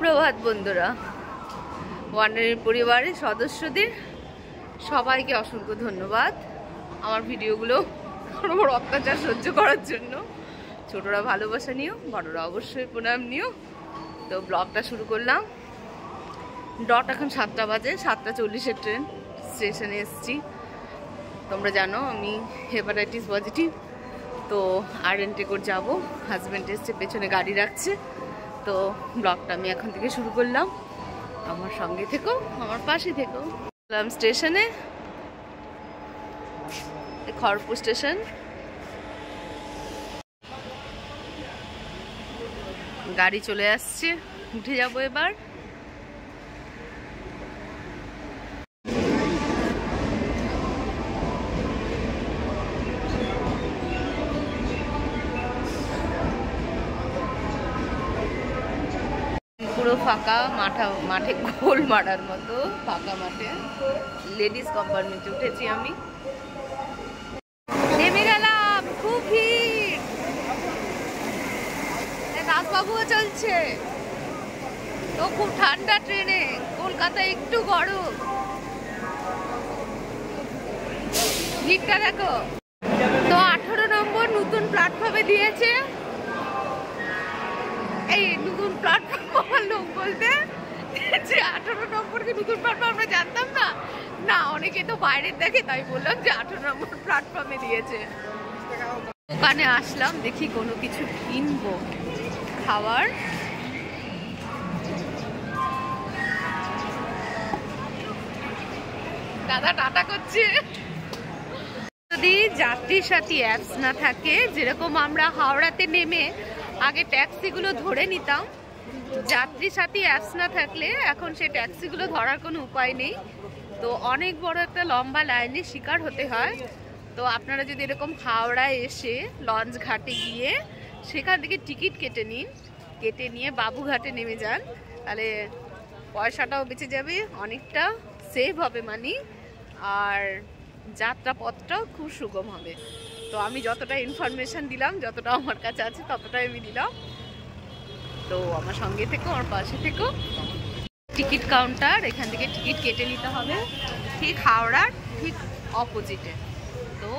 সুপ্রভাত বন্ধুরা, ওয়ান্ডারিং পরিবারের সদস্যদের সবাইকে অসংখ্য ধন্যবাদ আমার ভিডিওগুলো বড় অত্যাচার সহ্য করার জন্য। ছোটরা ভালোবাসা নিও, বড়রা অবশ্যই প্রণাম নিও। তো ব্লগটা শুরু করলাম। ডট এখন 7টা বাজে, 7:40-এর ট্রেন। স্টেশনে এসেছি। তোমরা জানো আমি হেপাটাইটিস পজিটিভ, তো আরএনটে করে যাবো। হাজব্যান্ড এসছে, পেছনে গাড়ি রাখছে। তো ব্লগটা আমি এখন থেকে শুরু করলাম। আমার সঙ্গে থেকো, আমার পাশে থেকো। স্টেশনে, খড়গপুর স্টেশন। গাড়ি চলে আসছে, উঠে যাবো এবার। পুরো ফাঁকা মাঠে গোল মারার মতো ফাঁকা মাঠে লেডিস কম্পার্টমেন্টে উঠেছি আমি। নেমে গেলাম, খুব ভিড়। রাজবাবুও চলছে, তো খুব ঠান্ডা ট্রেনে। কলকাতায় একটু গরম, ভিড়টা দেখো। তো 18 নম্বর নতুন প্ল্যাটফর্মে দিয়েছে। এই নতুন প্ল্যাটফর্ম আমার লোক বলতে যে 18 নম্বরকে নতুন প্ল্যাটফর্ম আমরা জানতাম না। না, অনেকে তো বাইরে দেখে, তাই বললাম যে 18 নম্বর প্ল্যাটফর্মে দিয়েছে। দোকানে আসলাম, দেখি কোনো কিছু কিনবো খাবার। দাদা টাটা করছে। যদি যাত্রী সাথী অ্যাপস না থাকে, যেরকম আমরা হাওড়াতে নেমে আগে ট্যাক্সিগুলো ধরে নিতাম, যাত্রী সাথী অ্যাপস না থাকলে এখন সেই ট্যাক্সিগুলো ধরার কোনো উপায় নেই। তো অনেক বড় একটা লম্বা লাইনের শিকার হতে হয়। তো আপনারা যদি এরকম হাওড়ায় এসে লঞ্চ ঘাটে গিয়ে সেখান থেকে টিকিট কেটে নিন, কেটে নিয়ে বাবুঘাটে নেমে যান, তাহলে পয়সাটাও বেঁচে যাবে, অনেকটা সেভ হবে মানি, আর যাত্রাপথটাও খুব সুগম হবে। তো আমি যতটা ইনফরমেশন দিলাম, যতটা আমার কাছে আছে ততটাই আমি দিলাম। তো আমার সঙ্গে থেকো, আমার পাশে থেকো। টিকিট কাউন্টার, এখান থেকে টিকিট কেটে নিতে হবে, ঠিক হাওড়ার ঠিক অপোজিটে। তো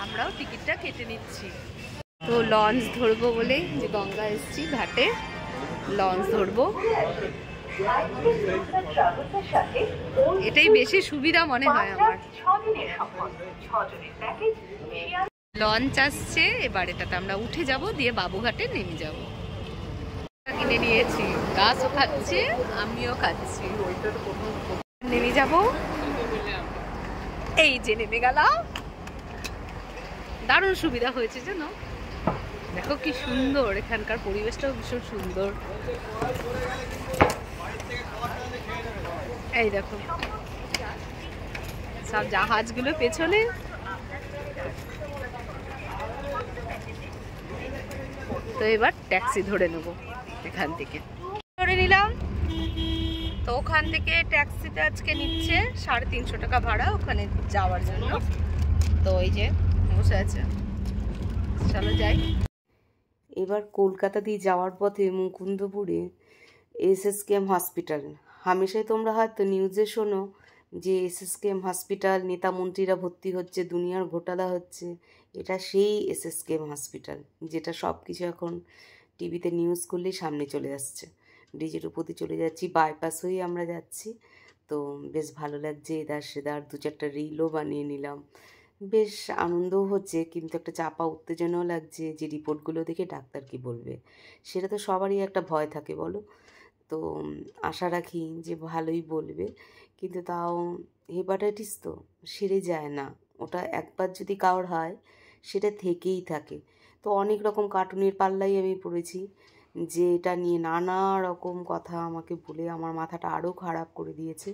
আমরাও টিকিটটা কেটে নিচ্ছি। তো লঞ্চ ধরবো বলে, যে গঙ্গা এসছি ঘাটে, লঞ্চ ধরবো। এটাই বেশি সুবিধা মনে হয় আমার। লঞ্চ আসছে, এবার এটাতে আমরা উঠে যাব, দিয়ে বাবুঘাটে নেমে যাব। কিনে নিয়েছি, গাছও খাচ্ছে, আমিও খাচ্ছি। নেমে যাব, এই যে নেমে গেলাম। দারুণ সুবিধা হয়েছে জানো। দেখো কি সুন্দর, এখানকার পরিবেশটাও ভীষণ সুন্দর। এই দেখো সব জাহাজগুলো পেছনে। তো এবার ট্যাক্সি ধরে নেবো, এখান থেকে ধরে নিলাম। তো ওখান থেকে ট্যাক্সিতে আজকে নিচ্ছে 350 টাকা ভাড়া ওখানে যাওয়ার জন্য। তো ওই যে বসে আছে, চলো যাই। এবার কলকাতা দিয়ে যাওয়ার পথে মুকুন্দপুরে এসএসকেএম হসপিটাল। হামেশাই তোমরা হয়তো নিউজে শোনো যে এসএসকেএম হসপিটাল, নেতা মন্ত্রীরা ভর্তি হচ্ছে, দুনিয়ার ঘোটালা হচ্ছে। এটা সেই এসএসকেএম হসপিটাল, যেটা সব কিছু এখন টিভিতে নিউজ করলেই সামনে চলে আসছে। ব্রিজের উপর দিয়ে চলে যাচ্ছি, বাইপাস হয়ে আমরা যাচ্ছি। তো বেশ ভালো লাগছে, এদার সেদার 2-4টা রিলও বানিয়ে নিলাম। বেশ আনন্দও হচ্ছে, কিন্তু একটা চাপা উত্তেজনাও লাগছে যে রিপোর্টগুলো দেখে ডাক্তার কি বলবে। সেটা তো সবারই একটা ভয় থাকে বলো। তো আশা রাখি যে ভালোই বলবে, কিন্তু তাও হেপাটাইটিস তো সেরে যায় না। ওটা একবার যদি কারোর হয় সেটা থেকেই থাকে। তো অনেক রকম কার্টুনের পাল্লাই আমি পড়েছি, যে এটা নিয়ে নানা রকম কথা আমাকে বলে আমার মাথাটা আরও খারাপ করে দিয়েছে।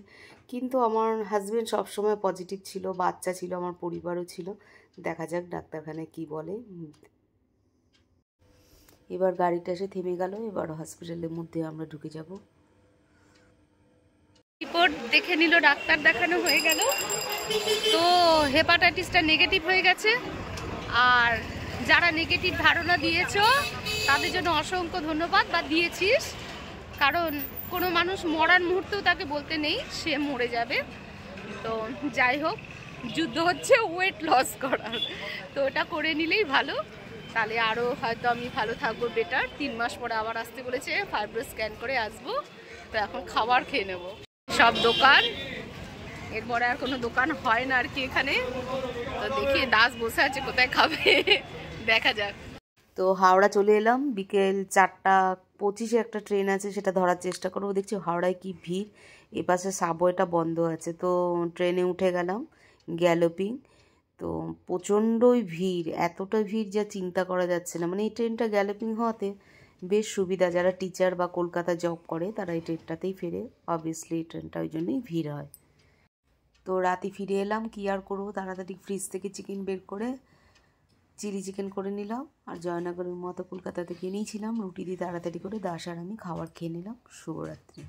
কিন্তু আমার হাজব্যান্ড সবসময় পজিটিভ ছিল, বাচ্চা ছিল, আমার পরিবারও ছিল। দেখা যাক ডাক্তারখানায় কি বলে। এবার গাড়িটা এসে থেমে গেল, এবার হসপিটালের মধ্যে আমরা ঢুকে যাব। রিপোর্ট দেখে নিল, ডাক্তার দেখানো হয়ে গেল। তো হেপাটাইটিসটা নেগেটিভ হয়ে গেছে। আর যারা নেগেটিভ ধারণা দিয়েছো তাদের জন্য অসংখ্য ধন্যবাদ, বা দিয়েছিস, কারণ কোনো মানুষ মরার মুহূর্তেও তাকে বলতে নেই সে মরে যাবে। তো যাই হোক, যুদ্ধ হচ্ছে ওয়েট লস করার, তো ওটা করে নিলেই ভালো, তাহলে আরও হয়তো আমি ভালো থাকবো, বেটার। 3 মাস পরে আবার আসতে বলেছে, ফাইব্রো স্ক্যান করে আসবো। তো এখন খাবার খেয়ে নেব। সব দোকান, এরপরে আর কোনো দোকান হয় না আর কি এখানে। তো দেখি দাস বসে আছে, কোথায় খাবে দেখা যাক। তো হাওড়া চলে এলাম, বিকেল 4:25-এ একটা ট্রেন আছে, সেটা ধরার চেষ্টা করবো। দেখছি হাওড়ায় কি ভিড়, এপাশে সাবওয়েটা বন্ধ আছে। তো ট্রেনে উঠে গেলাম গ্যালোপিং। তো প্রচণ্ডই ভিড়, এতটা ভিড় যা চিন্তা করা যাচ্ছে না। মানে এই ট্রেনটা গ্যালোপিং হওয়াতে বেশ সুবিধা, যারা টিচার বা কলকাতা জব করে তারা এই ট্রেনটাতেই ফেরে। অবভিয়াসলি এই ট্রেনটা ওই জন্যই ভিড় হয়। তো রাতে ফিরে এলাম, কী আর করবো, তাড়াতাড়ি ফ্রিজ থেকে চিকেন বের করে চিলি চিকেন করে নিলাম। আর জয়নগরের মতো কলকাতা থেকে নিয়েছিলাম রুটি দিয়ে তাড়াতাড়ি করে দাস আর আমি খাবার খেয়ে নিলাম। শুভরাত্রি।